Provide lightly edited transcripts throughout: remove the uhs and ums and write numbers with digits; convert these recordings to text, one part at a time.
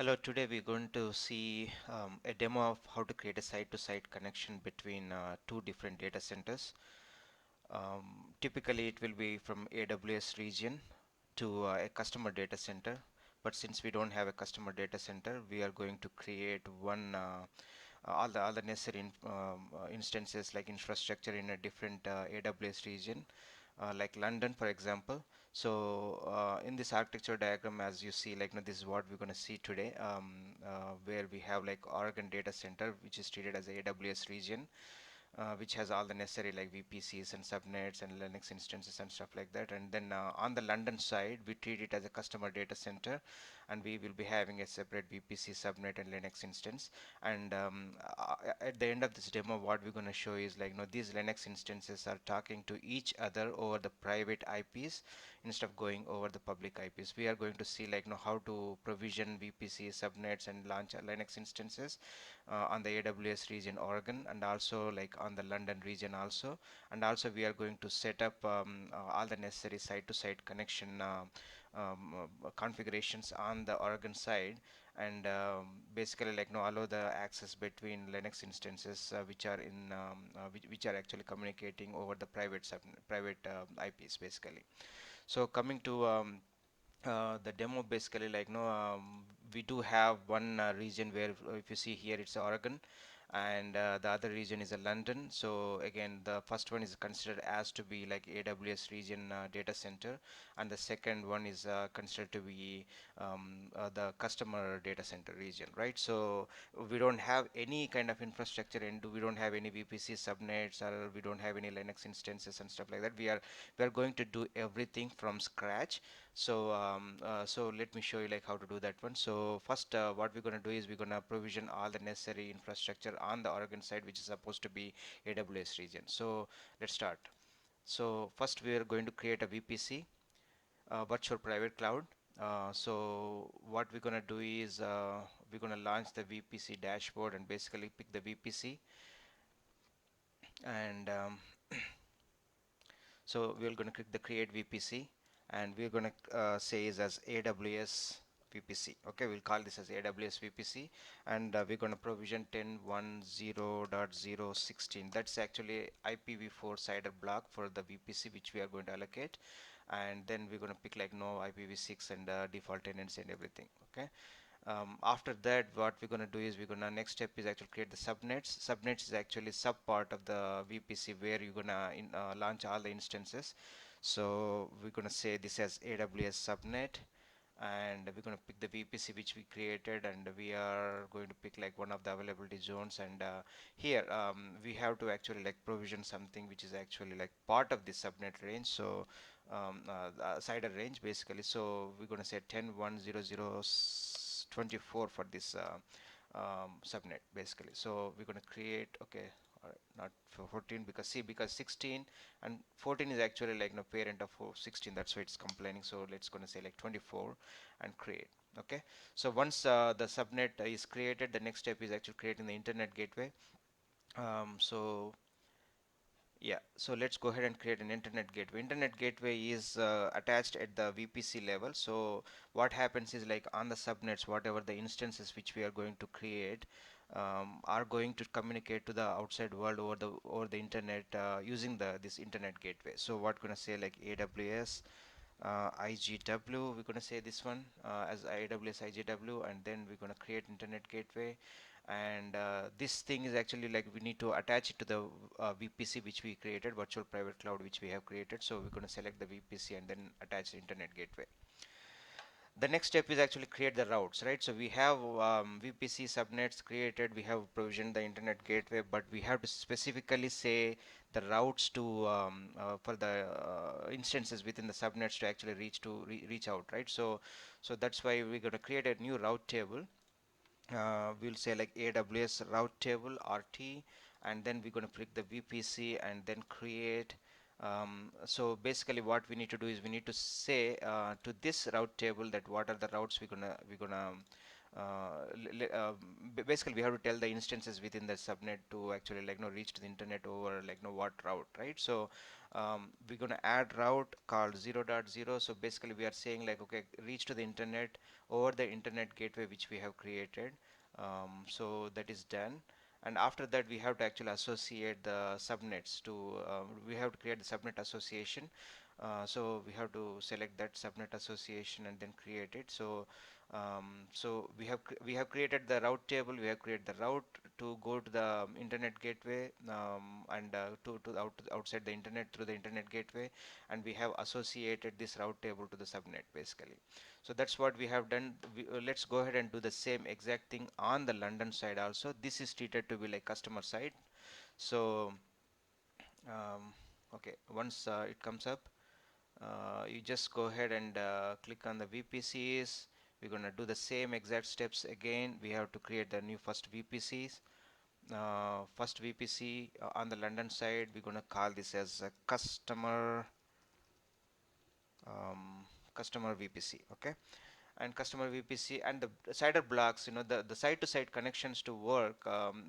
Hello, today we're going to see a demo of how to create a site-to-site connection between two different data centers. Typically, it will be from AWS region to a customer data center. But since we don't have a customer data center, we are going to create all the necessary instances like infrastructure in a different AWS region, like London, for example. So in this architecture diagram, as you see, like this is what we're going to see today, where we have like Oregon data center, which is treated as a AWS region, which has all the necessary like VPCs and subnets and Linux instances and stuff like that. And then on the London side, we treat it as a customer data center, and we will be having a separate VPC subnet and Linux instance. And at the end of this demo, what we're going to show is like these Linux instances are talking to each other over the private IPs instead of going over the public IPs. We are going to see like how to provision VPC subnets and launch Linux instances on the AWS region Oregon, and also like on the London region also. And also we are going to set up all the necessary site-to-site connection configurations on the Oregon side, and basically like allow the access between Linux instances which are actually communicating over the private IPs basically. So coming to the demo, basically like we do have one region where, if you see here, it's Oregon, and the other region is London. So again, the first one is considered as to be like AWS region data center, and the second one is considered to be the customer data center region, right? So we don't have any kind of infrastructure, and we don't have any VPC subnets, or we don't have any Linux instances and stuff like that. We are going to do everything from scratch. So let me show you like how to do that one. So first, what we're going to do is we're going to provision all the necessary infrastructure on the Oregon side, which is supposed to be AWS region. So let's start. So first, we are going to create a VPC, virtual private cloud. So what we're going to do is we're going to launch the VPC dashboard and basically pick the VPC, and so we're going to click the create VPC, and we're going to say is as AWS VPC. Okay, we'll call this as AWS VPC, and we're going to provision 10.10.0.0.16. That's actually IPv4 CIDR block for the VPC which we are going to allocate, and then we're going to pick like no IPv6 and default tenancy and everything. Okay. After that, what we're going to do is we're going to next step is actually create the subnets. Subnets is actually sub part of the VPC where you're going to launch all the instances. So we're going to say this as AWS subnet, and we're going to pick the VPC which we created, and we are going to pick like one of the availability zones. And here we have to actually like provision something which is actually like part of this subnet range. So CIDR range basically. So we're going to say 10.1.0.0.24 for this subnet basically. So we're going to create, okay, not for 14, because see, because 16 and 14 is actually like no parent of 16, that's why it's complaining. So let's going to say like 24 and create. Okay, so once the subnet is created, the next step is actually creating the internet gateway. So yeah, so let's go ahead and create an internet gateway. Internet gateway is attached at the VPC level. So what happens is like on the subnets, whatever the instances which we are going to create are going to communicate to the outside world over the internet using this internet gateway. So what gonna say like AWS IGW, we're going to say this one as AWS IGW, and then we're going to create internet gateway. And this thing is actually like we need to attach it to the VPC which we created, virtual private cloud which we have created. So we're going to select the VPC and then attach the internet gateway. The next step is actually create the routes, right? So we have VPC subnets created, we have provisioned the internet gateway, but we have to specifically say the routes to for the instances within the subnets to actually reach out, right? So that's why we're going to create a new route table. We'll say like AWS route table RT, and then we're going to click the VPC and then create. So basically what we need to do is we need to say to this route table that what are the routes we're gonna basically we have to tell the instances within the subnet to actually like reach to the internet over like what route, right? So we're going to add route called 0.0. So basically we are saying like, okay, reach to the internet over the internet gateway which we have created. So that is done. And after that we have to actually associate the subnets to, we have to create the subnet association. So we have to select that subnet association and then create it. So we have created the route table. We have created the route to go to the internet gateway, and to outside the internet through the internet gateway, and we have associated this route table to the subnet basically. So that's what we have done. Let's go ahead and do the same exact thing on the London side also. This is treated to be like customer side. So um, okay, once it comes up, you just go ahead and click on the VPCs. We're going to do the same exact steps again. We have to create the new first VPCs. First VPC on the London side, we're going to call this as a um, customer VPC. Okay, and customer VPC and the CIDR blocks, the side-to-side connections to work,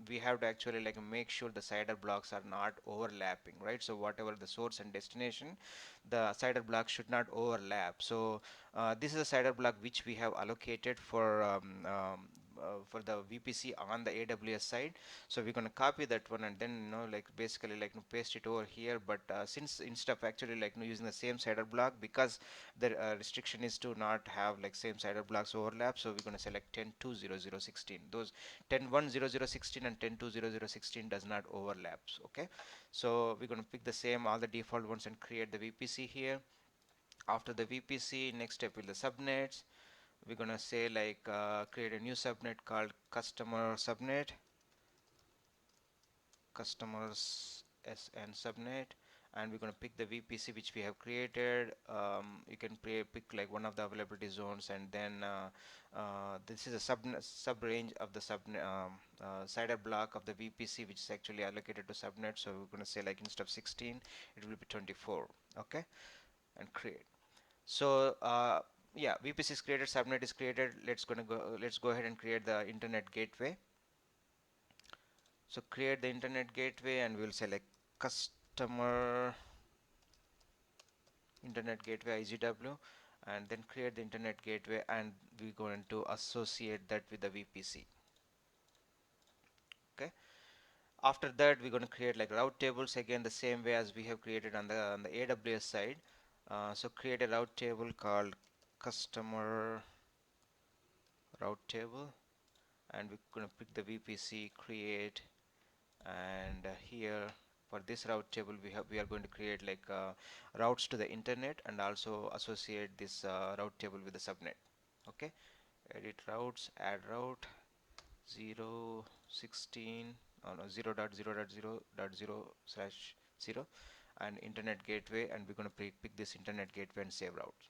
we have to actually like make sure the CIDR blocks are not overlapping, right? So whatever the source and destination, the CIDR block should not overlap. So this is a CIDR block which we have allocated for the VPC on the AWS side. So we're going to copy that one and then like basically like paste it over here. But since instead of actually like using the same CIDR block, because the restriction is to not have like same CIDR blocks overlap, so we're going to select 10.2.0.0.16. Those 10.1.0.0.16 and 10.2.0.0.16 does not overlap. Okay, so we're going to pick the same all the default ones and create the VPC here. After the VPC, next step will the subnets. We're going to say like create a new subnet called customer subnet, customers SN subnet, and we're going to pick the VPC which we have created. You can pick like one of the availability zones, and then this is a sub range of the CIDR block of the VPC which is actually allocated to subnet. So we're going to say like instead of 16 it will be 24. Okay, and create. So yeah, VPC is created, subnet is created. Let's go ahead and create the internet gateway. So create the internet gateway and we'll select customer internet gateway IGW, and then create the internet gateway, and we're going to associate that with the VPC. Okay. After that, we're going to create like route tables again the same way as we have created on the AWS side. So create a route table called customer route table, and we're going to pick the VPC, create, and here for this route table we are going to create like routes to the internet and also associate this route table with the subnet. Okay, edit routes, add route 0 16, oh no, 0.0.0.0/0 and internet gateway, and we're going to pick this internet gateway and save routes.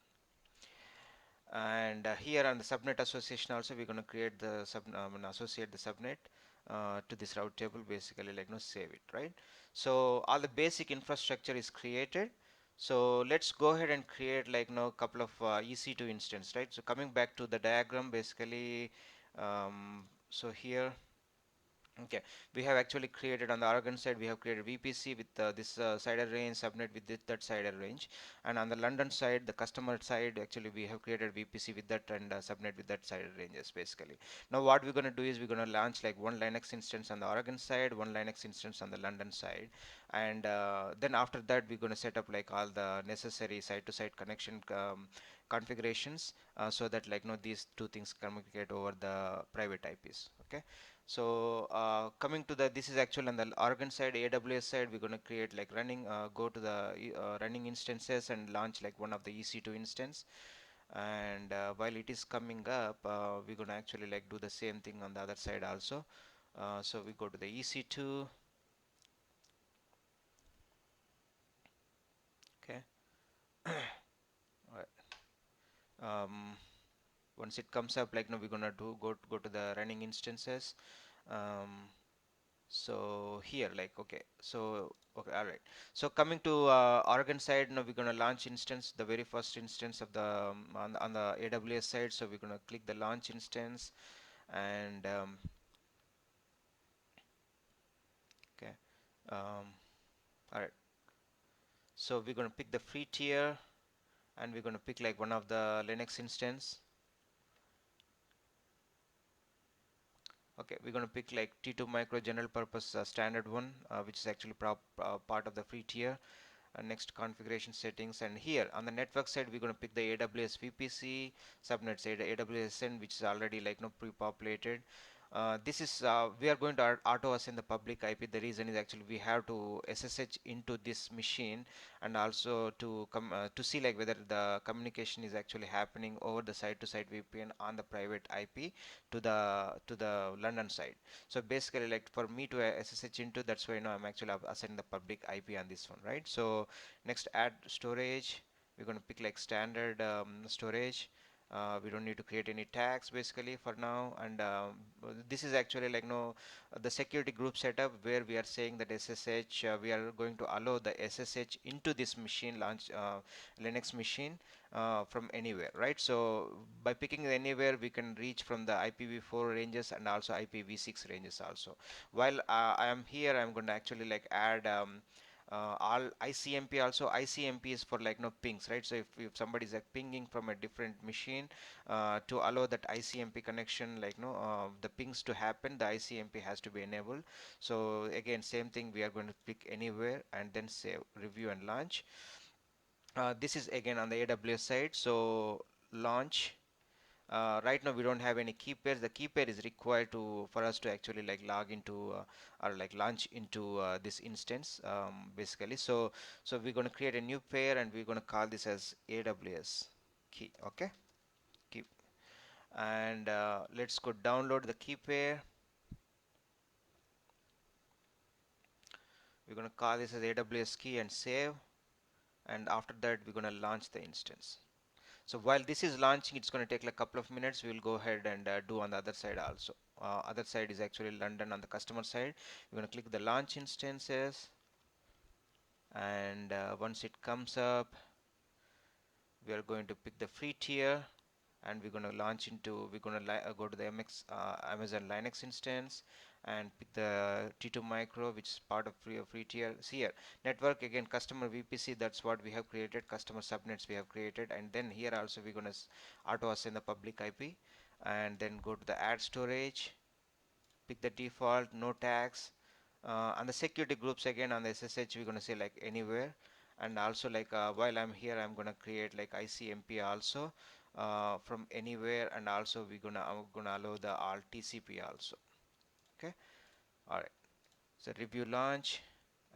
And here on the subnet association also we're going to create the associate the subnet to this route table, basically like save it, right? So all the basic infrastructure is created. So let's go ahead and create like couple of EC2 instance, right? So coming back to the diagram basically, so here, okay, we have actually created on the Oregon side, we have created VPC with this CIDR range, subnet with that CIDR range. And on the London side, the customer side, actually we have created VPC with that and subnet with that CIDR ranges basically. Now what we're going to do is we're going to launch like one Linux instance on the Oregon side, one Linux instance on the London side. And then after that, we're going to set up like all the necessary side-to-side connection configurations so that like these two things communicate over the private IPs. Okay. So coming to this is actually on the Oregon side, AWS side, we're going to create like go to the running instances and launch like one of the EC2 instance. And while it is coming up, we're going to actually like do the same thing on the other side also. So we go to the EC2. Okay. All right. Once it comes up, like we're gonna go to the running instances. Um, So here, like, okay, so, okay, all right. So coming to Oregon side, now we're gonna launch instance, the very first instance of the on the AWS side. So we're gonna click the launch instance, and okay, all right. So we're going to pick the free tier, and we're going to pick like one of the Linux instance. Okay, we're going to pick like T2 micro general purpose standard one, which is actually part of the free tier. Next, configuration settings, and here on the network side we're going to pick the AWS VPC subnets, AWS which is already like no pre-populated. This is we are going to auto assign the public IP. The reason is actually we have to SSH into this machine, and also to come to see like whether the communication is actually happening over the site-to-site VPN on the private IP to the London side. So basically, like for me to SSH into, that's why now I'm actually assigning the public IP on this one, right? So next, add storage. We're going to pick like standard storage. We don't need to create any tags basically for now, and this is actually like no the security group setup where we are saying that SSH we are going to allow the SSH into this machine launch Linux machine from anywhere, right? So by picking anywhere, we can reach from the IPv4 ranges and also IPv6 ranges also. While I am here, I'm going to actually like add all ICMP also. ICMP is for like no pings, right? So if somebody is like pinging from a different machine to allow that ICMP connection, like no the pings to happen, the ICMP has to be enabled. So again, same thing, we are going to pick anywhere and then save, review and launch. This is again on the AWS side. So launch. Right now we don't have any key pairs. The key pair is required to for us to actually like log into or like launch into this instance basically. So we're going to create a new pair and we're going to call this as AWS key. Okay, key. And let's go download the key pair. We're going to call this as AWS key and save. And after that we're going to launch the instance. So while this is launching, it's going to take like a couple of minutes. We'll go ahead and do on the other side also. Other side is actually London on the customer side. We're going to click the launch instances, and once it comes up, we are going to pick the free tier, and we're going to launch into. We're going to go to the Amazon Linux instance and pick the T2 Micro, which is part of free tier. See here, network again, customer VPC. That's what we have created. Customer subnets we have created, and then here also we're going to auto assign the public IP, and then go to the add storage, pick the default, no tags. On the security groups again on the SSH we're going to say like anywhere, and also like while I'm here I'm going to create like ICMP also from anywhere, and also I'm gonna allow the alt TCP also. Okay, all right. So review launch,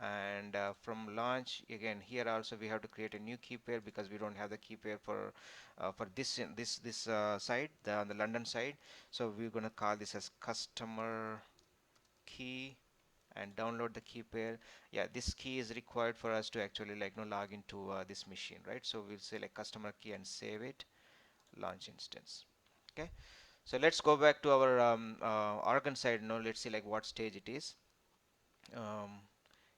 and from launch again here also we have to create a new key pair because we don't have the key pair for this side, on the London side. So we're going to call this as customer key and download the key pair. Yeah, this key is required for us to actually like no log into this machine, right? So we'll say like customer key and save it, launch instance. Okay, so let's go back to our Oregon side now. Let's see like what stage it is. um,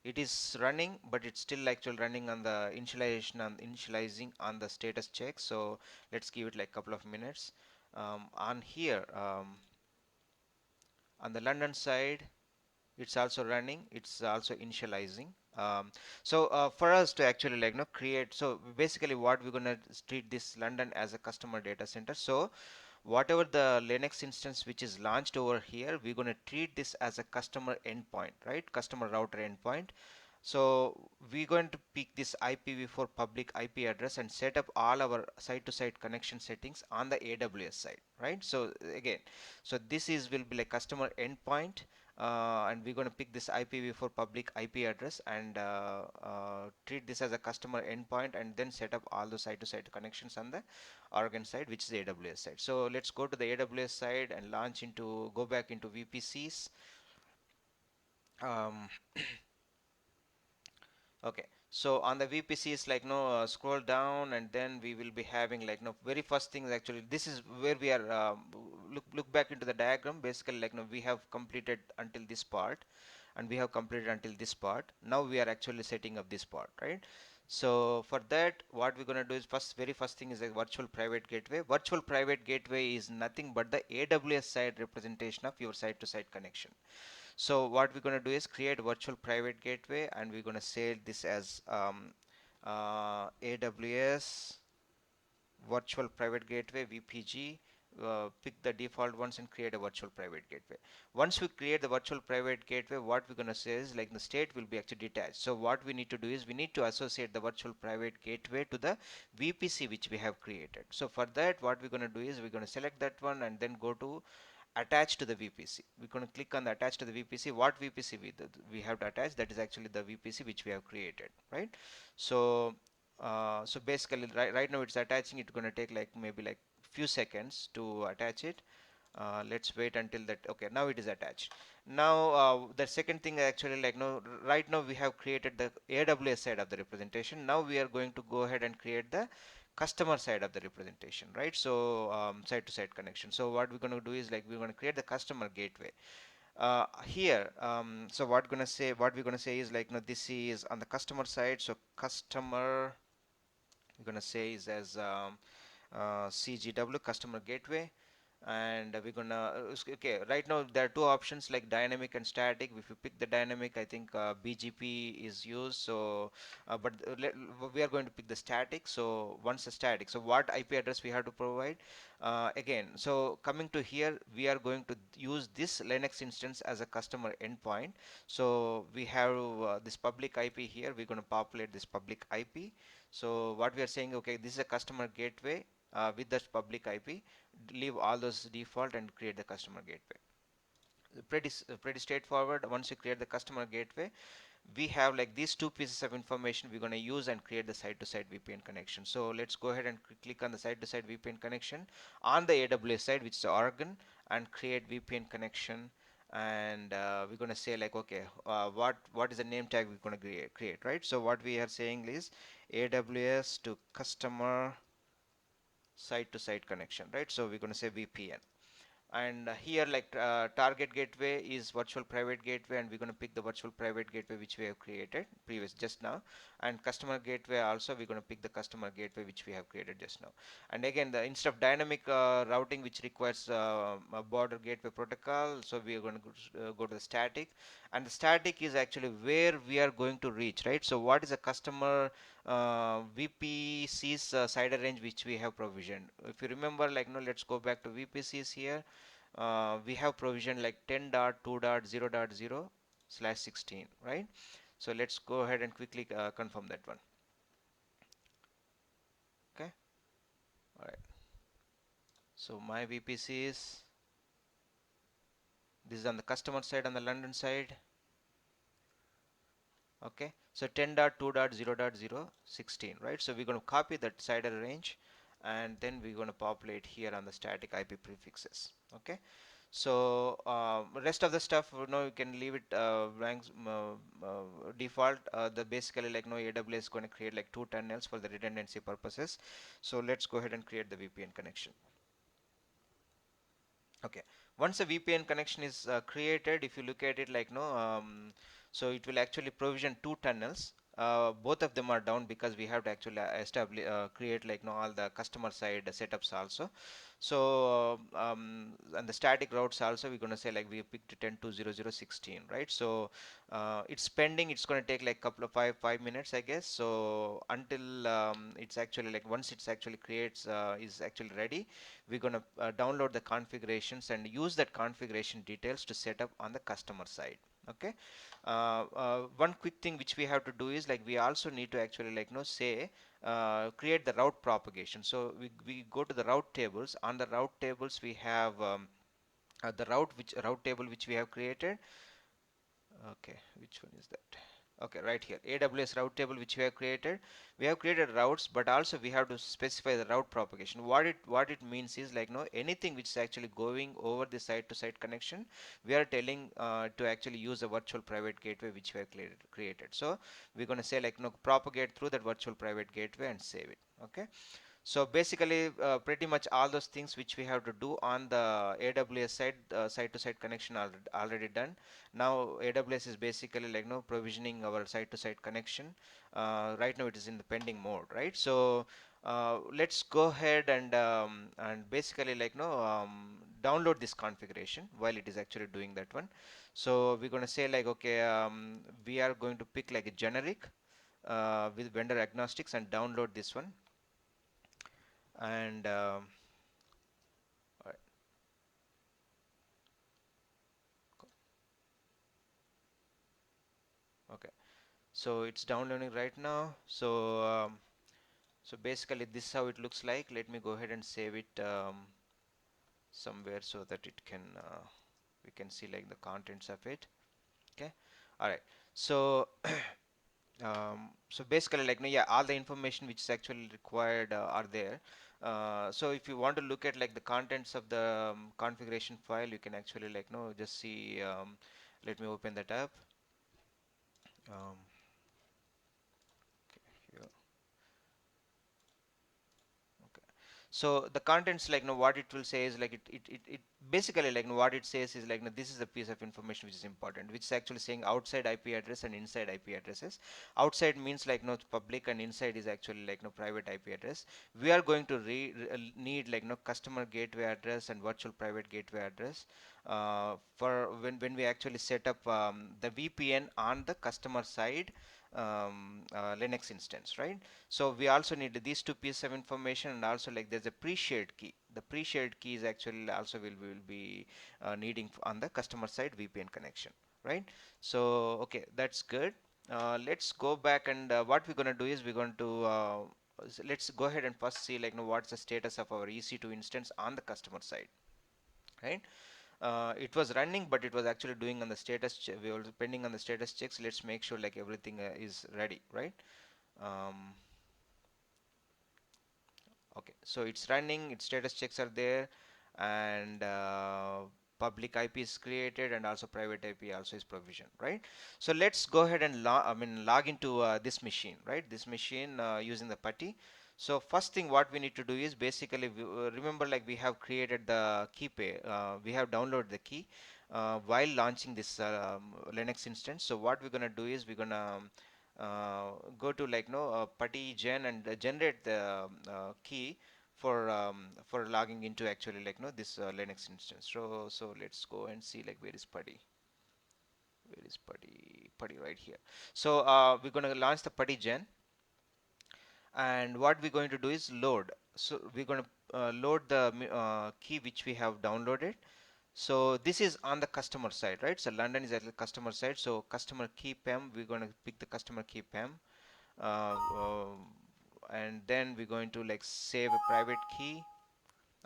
it is running, but it's still actually running on the initialization and initializing on the status check. So let's give it like couple of minutes. On here on the London side, it's also running, it's also initializing. For us to actually like create, so basically what we're gonna treat this London as a customer data center. So whatever the Linux instance which is launched over here, we're going to treat this as a customer endpoint, right? Customer router endpoint. So we're going to pick this IPv4 public IP address and set up all our site-to-site connection settings on the AWS side, right? So again, so this is will be like customer endpoint, and we're going to pick this IPv4 public IP address and treat this as a customer endpoint, and then set up all the site-to-site connections on the Oregon side, which is the AWS side. So let's go to the AWS side and go back into VPCs. Um, okay, so on the VPCs, like no, scroll down, and then we will be having like no, very first thing is actually this is where we are. Look back into the diagram. Basically, like no, we have completed until this part, and we have completed until this part. Now we are actually setting up this part, right? So for that, what we're going to do is very first thing is a virtual private gateway. Virtual private gateway is nothing but the AWS side representation of your site to site connection. So what we're going to do is create virtual private gateway, and we're going to say this as AWS virtual private gateway VPG, pick the default ones and create a virtual private gateway. Once we create the virtual private gateway, what we're going to say is like the state will be actually detached. So what we need to do is we need to associate the virtual private gateway to the VPC which we have created. So for that, what we're going to do is we're going to select that one and then go to attach to the VPC. We're going to click on the attach to the VPC. What VPC we have to attach? That is actually the VPC which we have created, right? So so basically right now it's attaching. It's going to take like maybe like few seconds to attach it. Let's wait until that. Okay, now it is attached. Now the second thing actually, like no, right now we have created the AWS side of the representation. Now we are going to go ahead and create the customer side of the representation, right? So side to side connection. So what we're going to do is like we're going to create the customer gateway here. So what we're going to say is like no, this is on the customer side. So customer, we're going to say is as CGW, customer gateway. And we're gonna okay, right now there are two options like dynamic and static. If you pick the dynamic, I think BGP is used. So but we are going to pick the static. So once the static, so what IP address we have to provide again. So coming to here, we are going to use this Linux instance as a customer endpoint. So we have this public IP here. We're going to populate this public IP. So what we are saying, okay, this is a customer gateway with that public IP. Leave all those default and create the customer gateway. Pretty straightforward. Once you create the customer gateway, we have like these two pieces of information we're going to use and create the side-to-side VPN connection. So let's go ahead and click on the side-to-side VPN connection on the AWS side, which is Oregon, and create VPN connection. And we're going to say like, okay, what is the name tag we're going to create, right? So what we are saying is AWS to customer side-to-side connection, right? So we're going to say VPN. And here like target gateway is virtual private gateway, and we're going to pick the virtual private gateway which we have created previous just now. And customer gateway also, we're going to pick the customer gateway which we have created just now. And again, the instead of dynamic routing which requires a border gateway protocol, so we are going to go to the static. And the static is actually where we are going to reach, right? So what is a customer VPC's CIDR range which we have provisioned? If you remember, like no, let's go back to VPCs here. We have provision like 10.2.0.0/16, right? So let's go ahead and quickly confirm that one. Okay, all right. So my VPC is, this is on the customer side, on the London side. Okay, so 10.2.0.0/16, right? So we're going to copy that CIDR range, and then we're going to populate here on the static IP prefixes. Okay, so rest of the stuff, you know, you can leave it blank default. The basically like no, AWS is going to create like two tunnels for the redundancy purposes. So let's go ahead and create the VPN connection. Okay, once a VPN connection is created, if you look at it like no, so it will actually provision two tunnels. Both of them are down because we have to actually establish create like no, all the customer side setups also. So and the static routes also, we're going to say like we picked 10.2.0.0/16, right? So it's pending. It's going to take like couple of five minutes, I guess. So until it's actually like once it's actually creates is actually ready, we're going to download the configurations and use that configuration details to set up on the customer side. Okay, one quick thing which we have to do is like we also need to actually like no, say create the route propagation. So we go to the route tables. On the route tables we have the route table which we have created. Okay, which one is that? Okay, right here, AWS route table which we have created. We have created routes, but also we have to specify the route propagation. What it means is like no, anything which is actually going over the site to site connection, we are telling to actually use a virtual private gateway which we have created. So we're going to say like no, propagate through that virtual private gateway and save it. Okay, so basically, pretty much all those things which we have to do on the AWS side, site-to-site connection are already done. Now AWS is basically like no, provisioning our site-to-site connection. Right now it is in the pending mode, right? So let's go ahead and basically like no, download this configuration while it is actually doing that one. So we're going to say like okay, we are going to pick like a generic with vendor agnostics and download this one. And alright, okay, so it's downloading right now. So basically this is how it looks like. Let me go ahead and save it somewhere so that it can we can see like the contents of it. Okay, all right. So so basically like no, yeah, all the information which is actually required are there. So if you want to look at like the contents of the configuration file, you can actually like no just see. Let me open that up. Um, okay, here. Okay. So the contents like no what it will say is like it basically like no, what it says is like no, this is a piece of information which is important, which is actually saying outside IP address and inside IP addresses. Outside means like no public, and inside is actually like no private IP address. We are going to need like no customer gateway address and virtual private gateway address for when we actually set up the VPN on the customer side Linux instance, right? So we also need these two pieces of information, and also like there's a pre-shared key. The pre-shared key is actually also will be needing on the customer side VPN connection, right? So okay, that's good. Let's go back, and what we're going to do is we're going to let's go ahead and first see like what's the status of our EC2 instance on the customer side, right? It was running, but it was actually doing on the we were pending on the status checks. Let's make sure like everything is ready, right? um, Okay, so it's running, its status checks are there, and public IP is created, and also private IP also is provisioned, right? So let's go ahead and log into this machine, right? This machine using the PuTTY. So first thing what we need to do is basically remember like we have created the key pay, we have downloaded the key while launching this Linux instance. So what we're gonna do is we're gonna go to like no PuTTY gen and generate the key for logging into actually like no this Linux instance. So let's go and see like where is PuTTY. Where is PuTTY? PuTTY right here. So we're going to launch the PuTTY gen, and what we're going to do is load. So we're going to load the key which we have downloaded. So this is on the customer side, right? So London is at the customer side. So customer key PEM, we're going to pick the customer key PEM, uh, uh, and then we're going to like save a private key,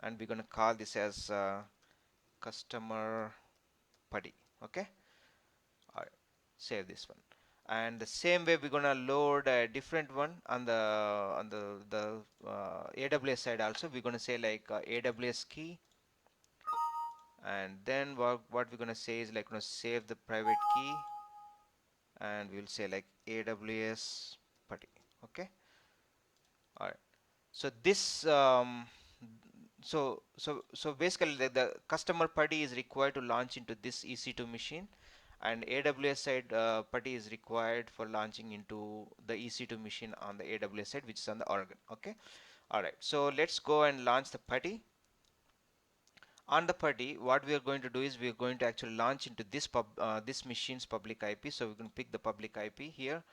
and we're going to call this as customer PuTTY. Okay, all right, save this one. And the same way we're gonna load a different one on the AWS side also. We're gonna say like AWS key, and then what we're gonna say is like gonna save the private key, and we'll say like AWS PuTTY. Okay, all right. So this so basically the customer PuTTY is required to launch into this EC2 machine, and AWS side PuTTY is required for launching into the EC2 machine on the AWS side, which is on the Oregon. Okay, all right. So let's go and launch the PuTTY. On the PuTTY, what we are going to do is we are going to actually launch into this machine's public IP. So we can pick the public IP here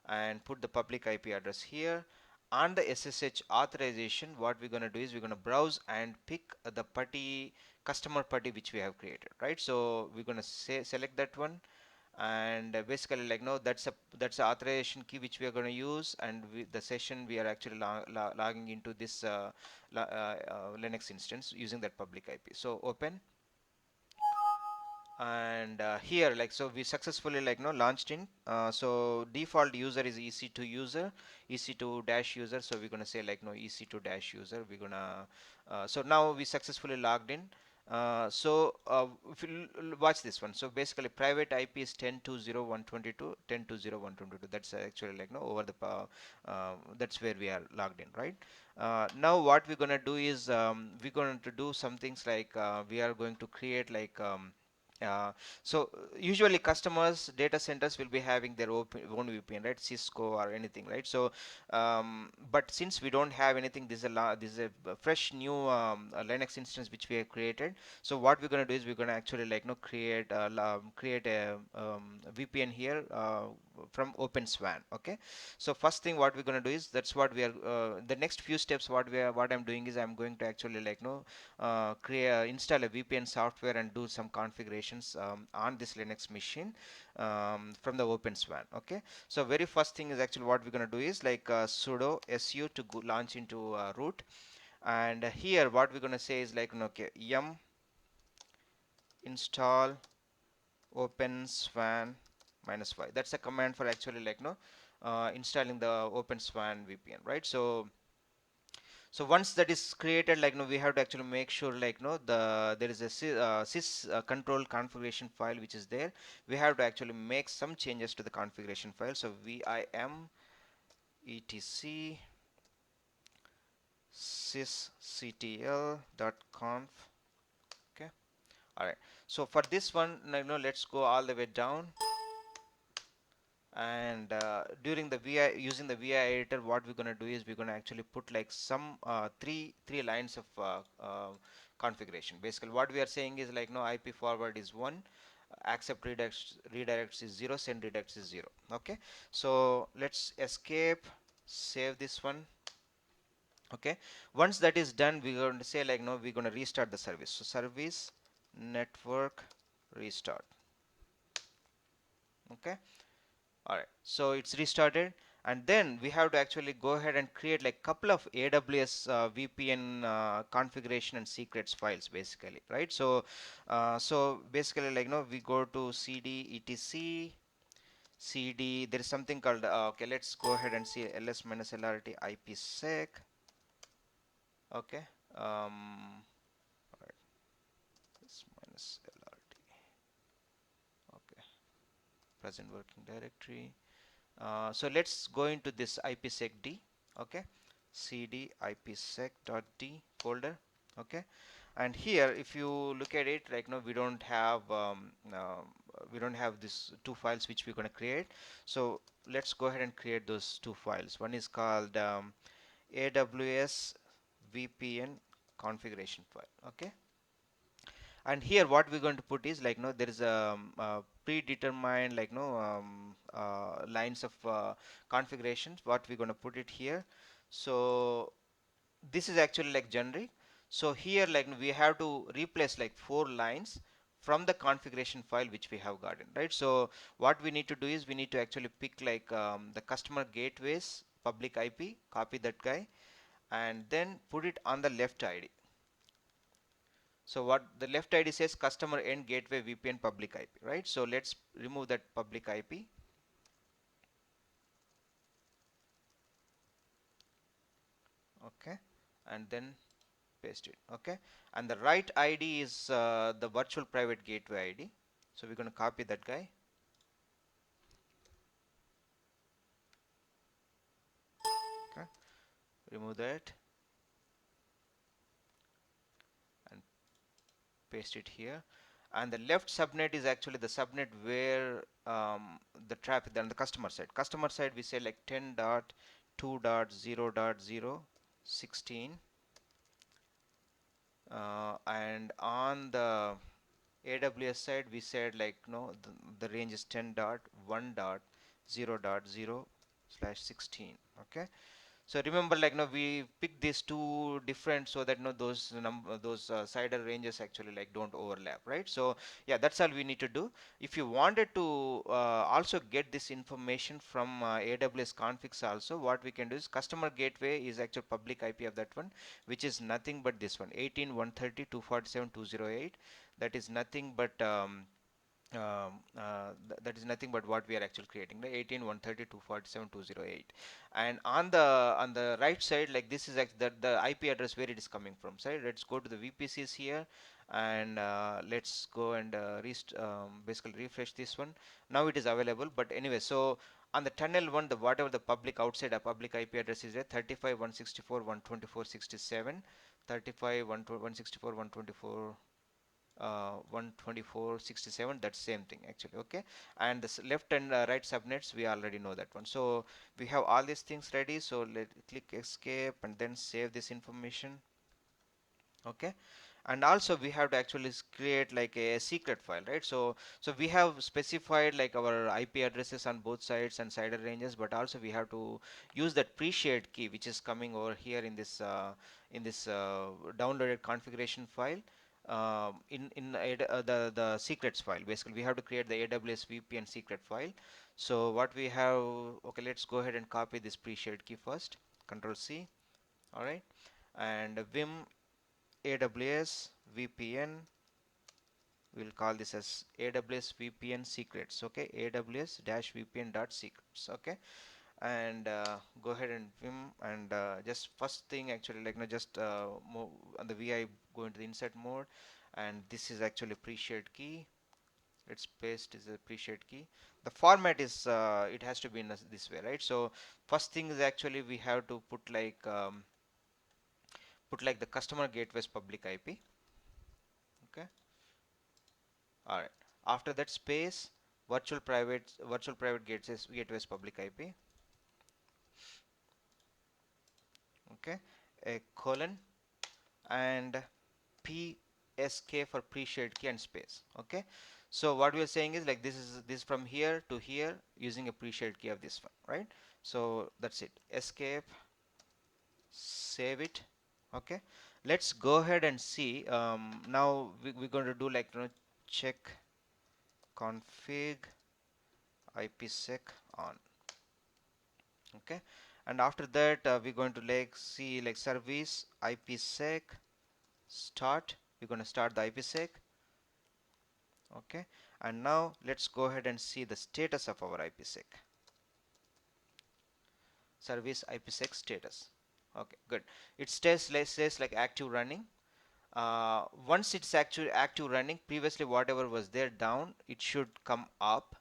and put the public IP address here. On the SSH authorization, what we're going to do is we're going to browse and pick the PuTTY customer PuTTY which we have created, right? So we're going to select that one, and basically like no that's the authorization key which we are going to use, and the session we are actually logging into this Linux instance using that public IP. So open, and here like so we successfully like no launched in, so default user is EC2 user, EC2 dash user. So we're gonna say like no EC2 dash user. We're gonna so now we successfully logged in. If you watch this one, so basically private IP is 10.20.122, 10.20.122. That's actually like no over the that's where we are logged in, right? Now what we're gonna do is we're going to do some things like we are going to create like Uh, so usually customers data centers will be having their own VPN, right? Cisco or anything, right? So but since we don't have anything, this is a fresh new a Linux instance which we have created. So what we're going to do is we're going to actually like create create a VPN here from OpenSWAN. Okay, so first thing what we're going to do is, that's what we are the next few steps what I'm doing is I'm going to actually create install a VPN software and do some configurations on this Linux machine from the OpenSWAN. Okay, so very first thing is actually what we're going to do is sudo su to launch into root, and here what we're going to say is okay, yum install OpenSWAN -y. That's a command for actually installing the OpenSWAN VPN, right? So once that is created, we have to actually make sure there is a sys control configuration file which is there. We have to actually make some changes to the configuration file. So vim etc sysctl.conf. Okay, all right. So for this one, let's go all the way down, and during the vi using the vi editor, what we're going to do is we're going to actually put like some three lines of configuration. Basically what we are saying is no, ip forward is 1, accept redirects is 0, send redirects is 0. Okay, so let's escape, save this one. Okay, once that is done, we're going to say no, we're going to restart the service. So service network restart. Okay, all right, so it's restarted, and then we have to actually go ahead and create like couple of AWS VPN configuration and secrets files, basically, right? So basically we go to cd etc cd. There is something called okay, let's go ahead and see ls-lrt ipsec. Okay, all right, this minus lrt. Okay, present working directory. So let's go into this ipsec-d. Okay, cd ipsec.d folder. Okay, and here if you look at it, we don't have these two files which we're going to create. So let's go ahead and create those two files. One is called aws vpn configuration file. Okay, and here what we're going to put is there is a predetermined lines of configurations what we're going to put it here. So this is actually like generic. So here we have to replace like 4 lines from the configuration file which we have gotten, right? So what we need to do is we need to actually pick the customer gateways public IP, copy that guy, and then put it on the left ID. So what the left ID says, customer end gateway VPN public IP, right? So let's remove that public IP. Okay, and then paste it. Okay, and the right ID is the virtual private gateway ID. So we're going to copy that guy. Okay, remove that and paste it here. And the left subnet is actually the subnet where the traffic, then the customer side. Customer side we say like 10.2.0.0 16, and on the AWS side we said no, the range is 10.1.0.0/16. Okay, so remember no, we pick these two different so that no, those cider ranges actually don't overlap, right? So yeah, that's all we need to do. If you wanted to also get this information from AWS configs also, what we can do is customer gateway is actual public IP of that one, which is nothing but this one, 18.130.247.208. That is nothing but that is nothing but what we are actually creating, the 18.130.247.208. And on the right side, this is the IP address where it is coming from. So let's go to the VPCs here, and let's go and basically refresh this one. Now it is available, but anyway, so on the tunnel one, the whatever the public outside a public IP address is there, 35.164.124.67, 35.164.124 124.67, that's same thing actually. Okay, and the left and right subnets, we already know that one. So we have all these things ready, so let click escape and then save this information. Okay, and also we have to actually create like a secret file, right? So we have specified like our IP addresses on both sides and CIDR ranges, but also we have to use that pre-shared key which is coming over here in this downloaded configuration file, the secrets file. Basically we have to create the AWS VPN secret file. So what we have, okay, let's go ahead and copy this pre-shared key first. Control C. All right, and vim AWS VPN, we'll call this as AWS VPN secrets. Okay, AWS dash VPN dot secrets. Okay, and go ahead and vim and just first thing actually, like, just move on the VI, go into the insert mode, and this is actually pre-shared key. Let's paste is a pre-shared key. The format is it has to be in this way, right? So first thing is actually we have to put like the customer gateway's public IP. Okay, all right, after that space virtual private gateways public IP. Okay, a colon and PSK for pre-shared key and space. Okay, so what we are saying is like this from here to here using a pre-shared key of this one, right? So that's it. Escape, save it. Okay, let's go ahead and see. Now we're going to do like, check config IPsec on. Okay, and after that we're going to like see like service IPsec start. We're going to start the IPsec. Okay, and now let's go ahead and see the status of our IPsec. Service IPsec status. Okay, good. It says like active running. Once it's actually active running, previously whatever was there down, it should come up.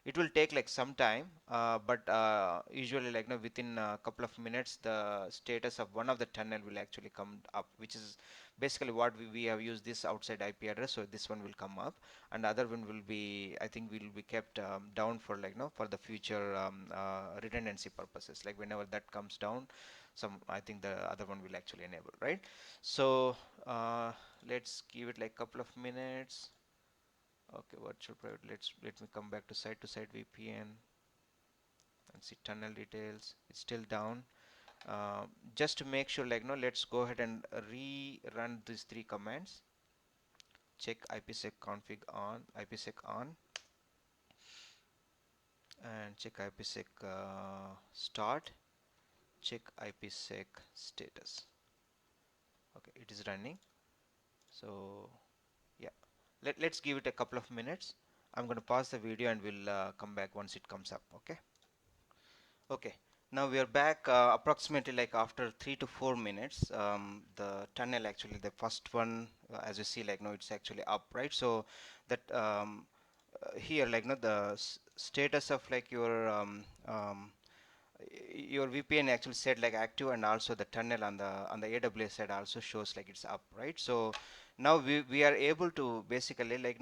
It will take like some time, but usually like, within a couple of minutes the status of one of the tunnel will actually come up, which is basically what we have used this outside IP address, so this one will come up, and the other one will be, I think, will be kept down for like, for the future redundancy purposes, like whenever that comes down, I think the other one will actually enable, right? So let's give it like couple of minutes. Okay, virtual private, let me come back to site VPN and see tunnel details. It's still down. Just to make sure, like, no, let's go ahead and rerun these three commands. Check IPsec config on, IPsec on, and check IPsec start, check IPsec status. Okay, it is running. So yeah, let's give it a couple of minutes. I'm going to pause the video and we'll come back once it comes up. Okay. Okay, now we are back approximately like after 3 to 4 minutes. The tunnel actually, the first one, as you see, like, no, it's actually up, right? So that here, like, no, the status of like your VPN actually said like active, and also the tunnel on the AWS side also shows like it's up, right? So now we are able to basically like,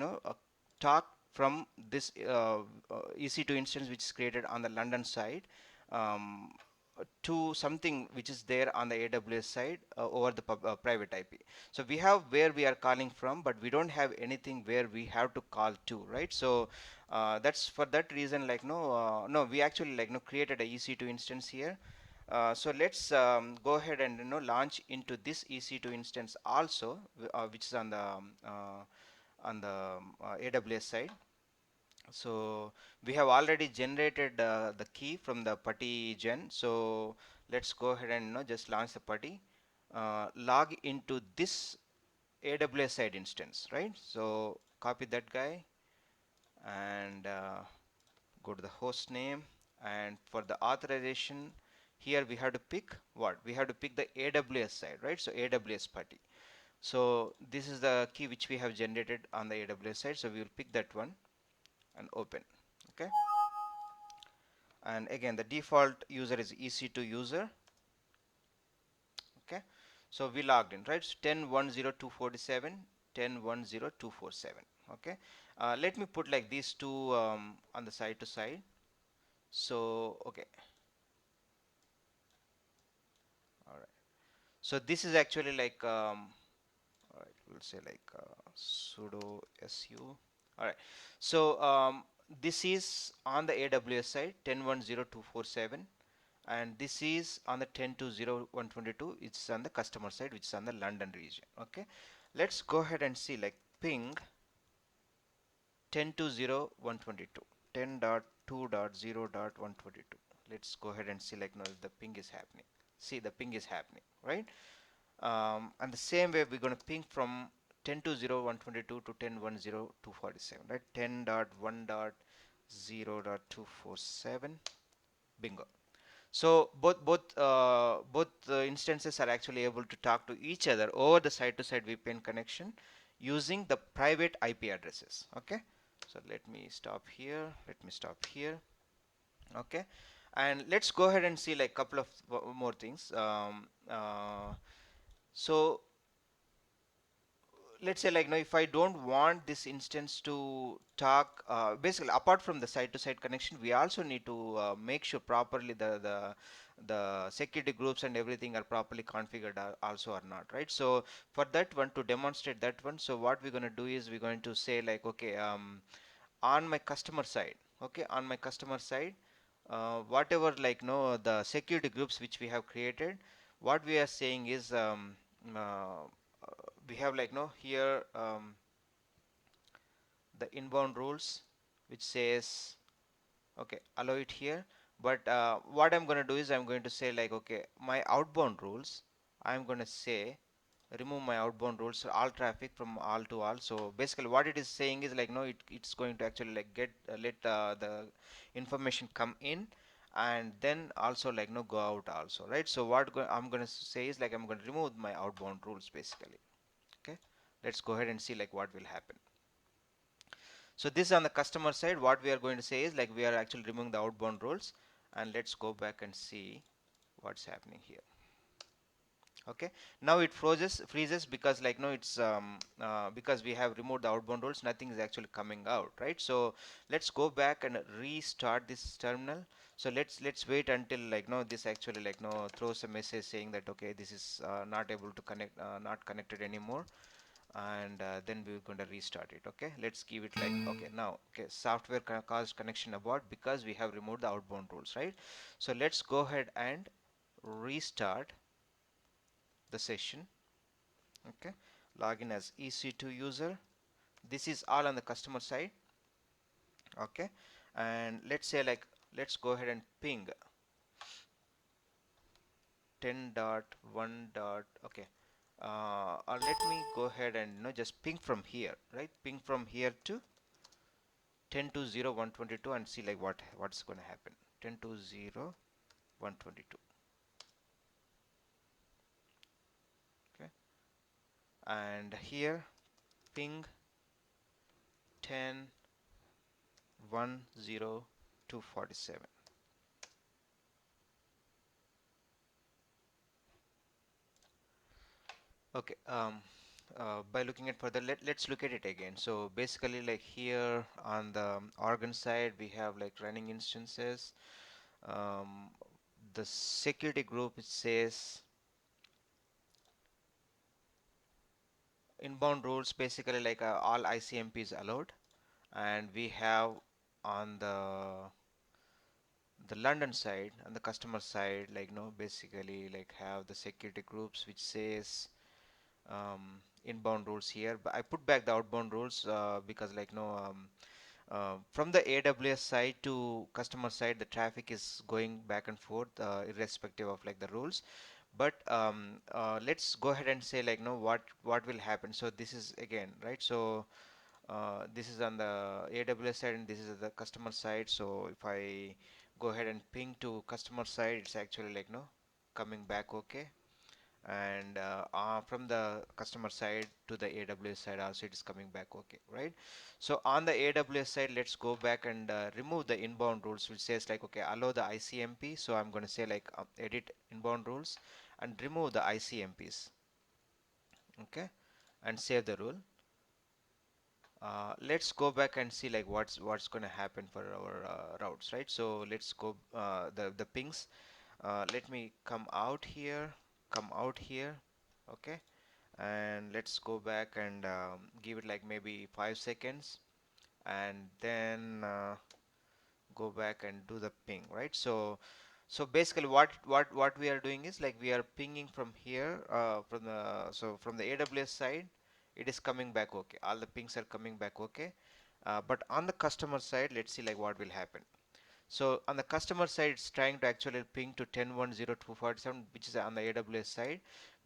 talk from this EC2 instance which is created on the London side, um, to something which is there on the AWS side over the private IP. So we have where we are calling from, but we don't have anything where we have to call to, right? So that's for that reason, like, no, we actually like, created a EC2 instance here. So let's go ahead and, launch into this EC2 instance also, which is on the AWS side. So we have already generated the key from the putty gen. So let's go ahead and, just launch the putty, log into this AWS side instance, right? So copy that guy and go to the host name, and for the authorization here we have to pick what? We have to pick the AWS side, right? So AWS putty. So this is the key which we have generated on the AWS side. So we will pick that one and open. Okay, and again the default user is EC2 user. Okay, so we logged in, right? So 10.10247 10.1.0.247. Okay, let me put like these two on the side to side. So okay, all right. So this is actually like all right, we'll say like sudo su. All right. So this is on the AWS side 10.1.0.247, and this is on the 10.2.0.122. It's on the customer side, which is on the London region. Okay. Let's go ahead and see like ping 10.2.0.122, 10.2.0.122. Let's go ahead and see like now if the ping is happening. See, the ping is happening, right? And the same way we're going to ping from 10.2.0.122 to 10.1.0.247, right? 10.1.0.247, bingo. So both instances are actually able to talk to each other over the side-to-side VPN connection using the private IP addresses. Okay, so let me stop here. Let me stop here. Okay, and let's go ahead and see like couple of more things. So let's say like now if I don't want this instance to talk, basically apart from the side-to-side connection, we also need to make sure properly the security groups and everything are properly configured also or not, right? So for that one, to demonstrate that one, so what we're going to do is we're going to say like, okay, on my customer side, okay, on my customer side, whatever like no the security groups which we have created, what we are saying is uh, we have like no here the inbound rules which says okay, allow it here, but what I'm going to do is I'm going to say like, okay, my outbound rules, I'm going to say remove my outbound rules, all traffic from all to all. So basically what it is saying is like no, it's going to actually like get let the information come in and then also like no go out also, right? So I'm going to say is like I'm going to remove my outbound rules basically. Okay, let's go ahead and see like what will happen. So this is on the customer side. What we are going to say is like we are actually removing the outbound rules, and let's go back and see what's happening here. Okay, now it freezes because like no, it's because we have removed the outbound rules, nothing is actually coming out, right? So let's go back and restart this terminal. So let's wait until like no, this actually like no throws a message saying that okay, this is not able to connect, not connected anymore, and then we're going to restart it. Okay, let's give it like okay, now okay, software caused connection abort because we have removed the outbound rules, right? So let's go ahead and restart the session. Okay, login as EC2 user. This is all on the customer side. Okay, and let's say like let's go ahead and ping 10.1. Okay, or let me go ahead and just ping from here, right? Ping from here to 10.2.0.122 and see like what's going to happen. 10.2.0.122. Okay, and here ping 10.1.0.247. Okay, by looking at further, let's look at it again. So basically like here on the organ side we have like running instances. um, the security group, it says inbound rules, basically like all ICMPs allowed, and we have on the London side, on the customer side, like no, basically like have the security groups which says inbound rules here, but I put back the outbound rules because like no, from the AWS side to customer side the traffic is going back and forth irrespective of like the rules. But let's go ahead and say like no, what will happen. So this is again, right? So this is on the AWS side and this is the customer side. So if I go ahead and ping to customer side, it's actually like no, coming back okay, and from the customer side to the AWS side also it is coming back okay, right? So on the AWS side, let's go back and remove the inbound rules which says like okay, allow the ICMP. So I'm going to say like edit inbound rules and remove the ICMPs. Okay, and save the rule. Let's go back and see like what's going to happen for our routes, right? So let's go the pings. Let me come out here, okay, and let's go back and give it like maybe 5 seconds, and then go back and do the ping, right? So basically what we are doing is like we are pinging from here from the from the AWS side, it is coming back okay, all the pings are coming back okay, but on the customer side, let's see like what will happen. So on the customer side, it's trying to actually ping to 10.10247, which is on the AWS side,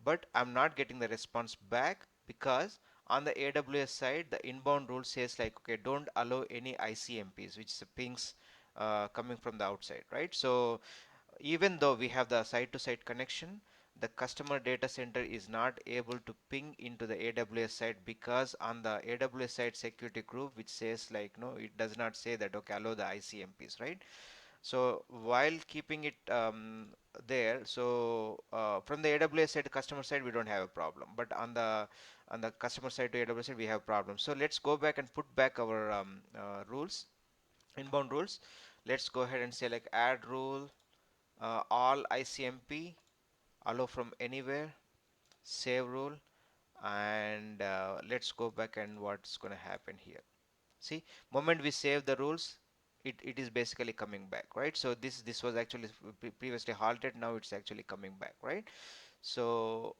but I'm not getting the response back because on the AWS side, the inbound rule says like, okay, don't allow any ICMPs, which is the pings coming from the outside, right? So even though we have the site-to-site connection, the customer data center is not able to ping into the AWS side because on the AWS side security group, which says like, no, it does not say that, okay, allow the ICMPs, right? So while keeping it there, so from the AWS side, customer side, we don't have a problem, but on the customer side to AWS side, we have problems. So let's go back and put back our rules, inbound rules. Let's go ahead and say like add rule, all ICMP, allow from anywhere, save rule, and let's go back and what's going to happen here. See, moment we save the rules, it is basically coming back, right? So this was actually previously halted, now it's actually coming back, right? So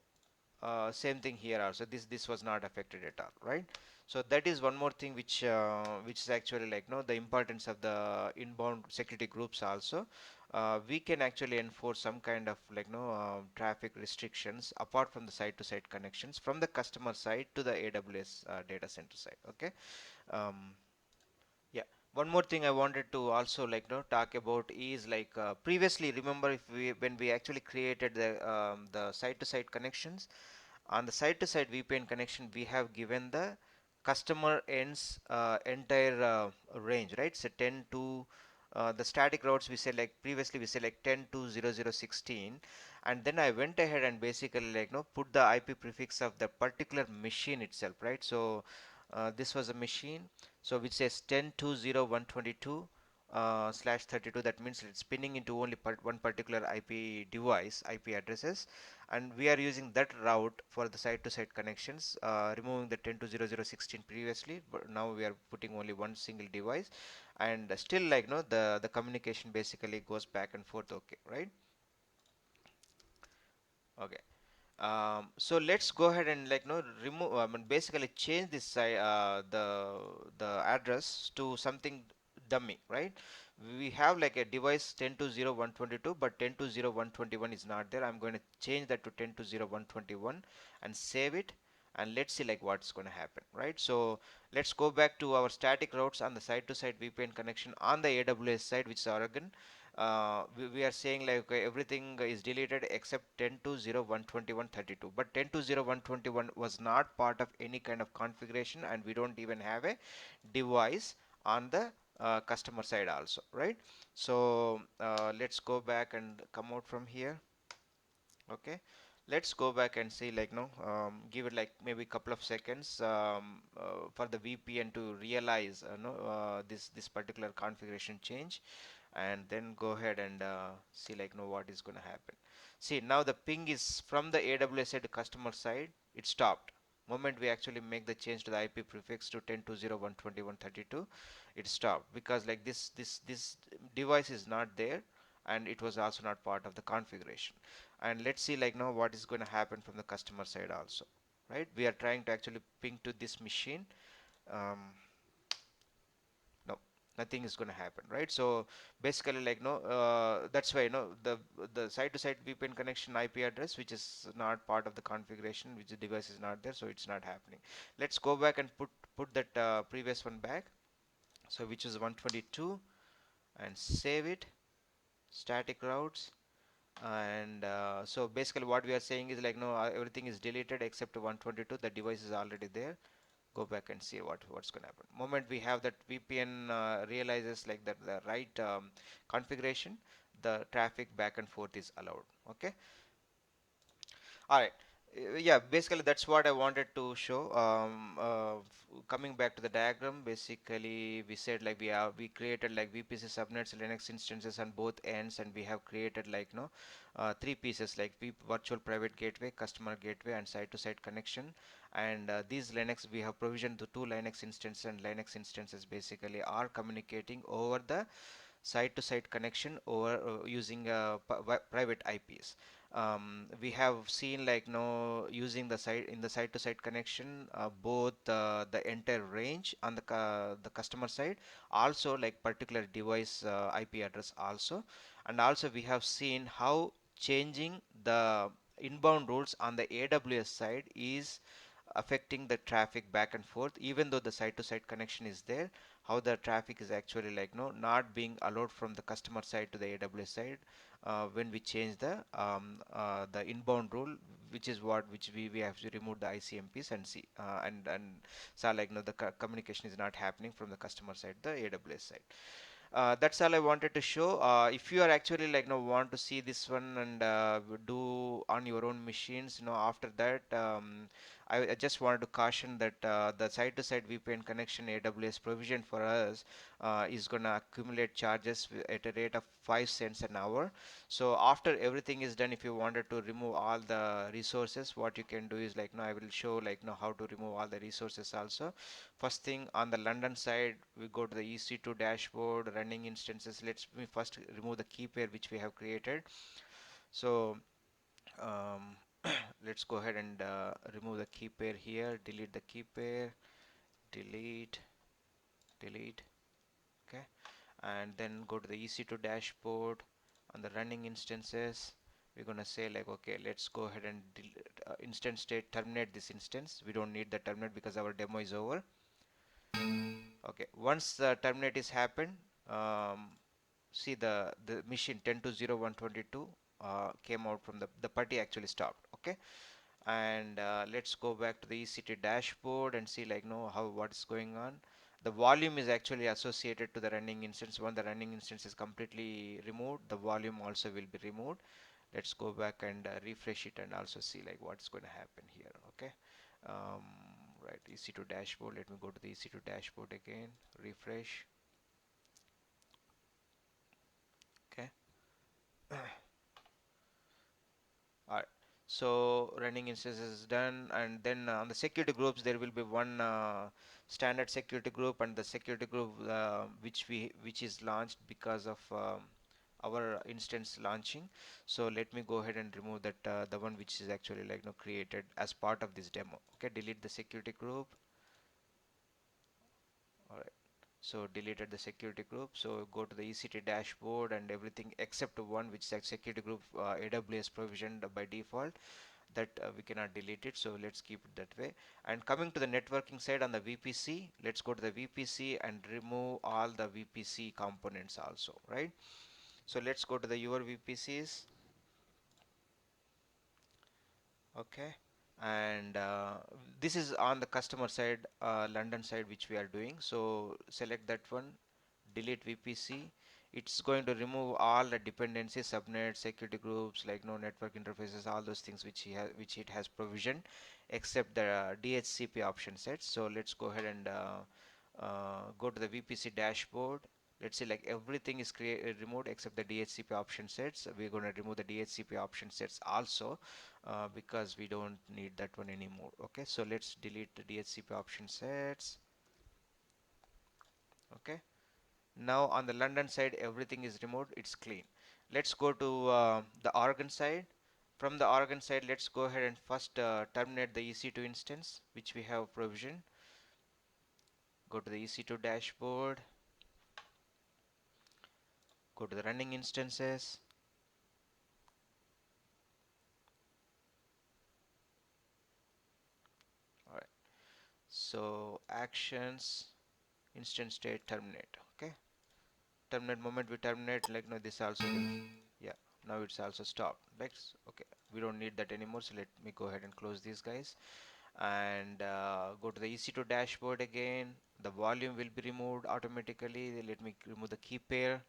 same thing here also, this was not affected at all, right? So that is one more thing which is actually like, no, the importance of the inbound security groups also. We can actually enforce some kind of like, no, traffic restrictions apart from the site to site connections from the customer side to the AWS data center side, okay. um, yeah, one more thing I wanted to also like, no, talk about is like previously, remember, if we when we actually created the site to site connections, on the site to site VPN connection, we have given the customer ends entire range, right? So 10 to the static routes, we say like previously we say like 10 to 0016, and then I went ahead and basically like, no, put the IP prefix of the particular machine itself, right? So this was a machine, so which says 10.2.0.122 slash 32. That means it's spinning into only one particular IP device IP addresses, and we are using that route for the site to site connections, removing the 10 to 0016 previously, but now we are putting only one single device, and still like, no, the communication basically goes back and forth, okay, right? Okay. So let's go ahead and like, no, remove, I mean, basically change this the address to something dummy, right? We have like a device 10.2.0.122, but 10.2.0.121 is not there. I'm going to change that to 10.2.0.121 and save it, and let's see like what's going to happen, right? So let's go back to our static routes on the site to site VPN connection on the AWS side, which is Oregon. We are saying like, okay, everything is deleted except 10.2.0.121.32, but 10.2.0.121 was not part of any kind of configuration, and we don't even have a device on the customer side also, right? So let's go back and come out from here, okay. Let's go back and see like, no, give it like maybe a couple of seconds for the VPN to realize no, this particular configuration change, and then go ahead and see like, no, what is going to happen. See, now the ping is from the AWS side to customer side, it stopped moment we actually make the change to the IP prefix to 10.2.0.121.32. It stopped because like this device is not there, and it was also not part of the configuration. And let's see like, now what is going to happen from the customer side also, right? We are trying to actually ping to this machine. um, no, nothing is going to happen, right? So basically like, no, that's why, no, the site to site VPN connection IP address, which is not part of the configuration, which the device is not there, so it's not happening. Let's go back and put that previous one back, so which is 122, and save it, static routes. And so basically what we are saying is like, no, everything is deleted except 122, the device is already there. Go back and see what's going to happen moment we have that VPN realizes like that the right configuration, the traffic back and forth is allowed, okay. All right. Yeah, basically that's what I wanted to show. Coming back to the diagram, basically we said like we created like VPC subnets, Linux instances on both ends, and we have created like three pieces like virtual private gateway, customer gateway, and site-to-site connection. And these Linux we have provisioned the two Linux instances, and Linux instances basically are communicating over the site-to-site connection over using private IPs. We have seen like no using the site in the site-to-site connection both the entire range on the customer side, also like particular device IP address also, and also we have seen how changing the inbound rules on the AWS side is affecting the traffic back and forth, even though the site-to-site connection is there, how the traffic is actually like no not being allowed from the customer side to the AWS side when we change the inbound rule, which is which we have to remove the ICMPs and see and so like no the communication is not happening from the customer side, the AWS side. That's all I wanted to show. If you are actually like want to see this one and do on your own machines, after that I just wanted to caution that the side-to-side VPN connection AWS provision for us is gonna accumulate charges at a rate of 5 cents an hour. So after everything is done, if you wanted to remove all the resources, what you can do is like I will show like how to remove all the resources also. First thing on the London side, we go to the EC2 dashboard, running instances. Let's me first remove the key pair which we have created. So um, let's go ahead and remove the key pair here, delete the key pair, delete, delete, okay, and then go to the EC2 dashboard. On the running instances, we're gonna say like okay, let's go ahead and instance state terminate this instance. We don't need the terminate because our demo is over. Okay, once the terminate is happened, um, see the machine 10.2.0.122 came out from the party actually stopped. Okay, and let's go back to the EC2 dashboard and see like how what is going on. The volume is actually associated to the running instance. When the running instance is completely removed, the volume also will be removed. Let's go back and refresh it and also see like what's going to happen here. Okay, um, right, EC2 dashboard. Let me go to the EC2 dashboard again, refresh. Okay. Alright, so running instance is done, and then on the security groups there will be one standard security group and the security group which is launched because of our instance launching. So let me go ahead and remove that the one which is actually like created as part of this demo. Okay, delete the security group. Alright. So deleted the security group. So go to the EC2 dashboard and everything except one which is security group AWS provisioned by default, that we cannot delete it, so let's keep it that way. And coming to the networking side on the VPC, let's go to the VPC and remove all the VPC components also, right? So let's go to the your VPCs. Okay, and this is on the customer side, London side, which we are doing. So select that one, delete VPC. It's going to remove all the dependencies, subnets, security groups, like no network interfaces, all those things which it has provisioned, except the DHCP option sets. So let's go ahead and go to the VPC dashboard. Let's say like everything is removed except the DHCP option sets. We're going to remove the DHCP option sets also because we don't need that one anymore. Okay, so let's delete the DHCP option sets. Okay, now on the London side everything is removed, it's clean. Let's go to the Oregon side. From the Oregon side, let's go ahead and first terminate the EC2 instance which we have provisioned. Go to the EC2 dashboard, go to the running instances. All right, so actions, instance state terminate. Okay, terminate moment we terminate, like no this also will, yeah, now it's also stopped. Okay, we don't need that anymore, so let me go ahead and close these guys and go to the EC2 dashboard again. The volume will be removed automatically. Let me remove the key pair.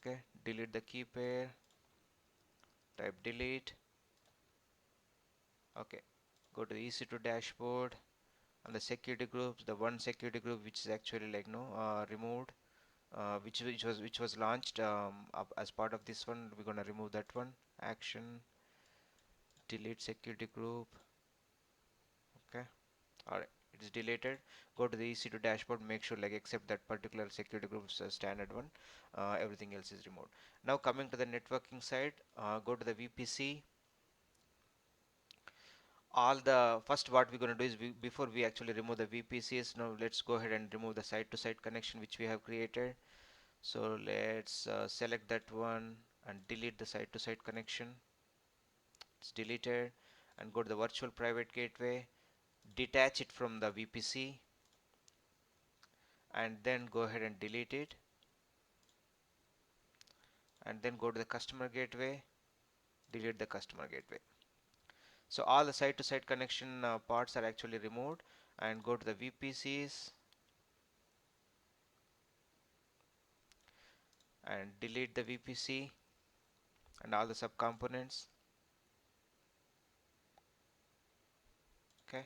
Okay, delete the key pair, type delete. Okay, go to the EC2 dashboard, and the security groups, the one security group which is actually like no removed, which was launched as part of this one, we're gonna remove that one. Action, delete security group. Okay, all right, it is deleted. Go to the EC2 dashboard, make sure like except that particular security groups standard one, everything else is removed. Now coming to the networking side, go to the VPC. All the first what we're going to do is before we actually remove the VPCs, now let's go ahead and remove the site to site connection which we have created. So let's select that one and delete the site to site connection. It's deleted. And go to the virtual private gateway, detach it from the VPC, and then go ahead and delete it, and then go to the customer gateway, delete the customer gateway. So all the site to site connection parts are actually removed. And go to the VPCs and delete the VPC and all the subcomponents. Okay,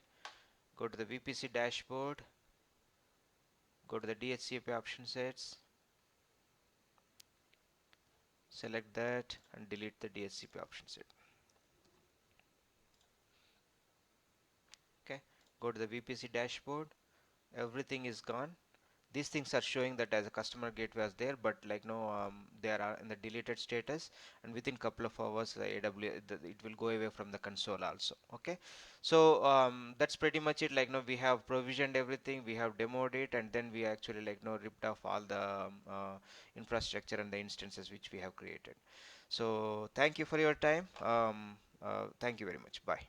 go to the VPC dashboard, go to the DHCP option sets, select that and delete the DHCP option set. Okay, go to the VPC dashboard, everything is gone. These things are showing that as a customer gateway was there, but like no they are in the deleted status, and within couple of hours the it will go away from the console also. Okay, so that's pretty much it. Like no, we have provisioned everything, we have demoed it, and then we actually like no ripped off all the infrastructure and the instances which we have created. So thank you for your time. Thank you very much. Bye.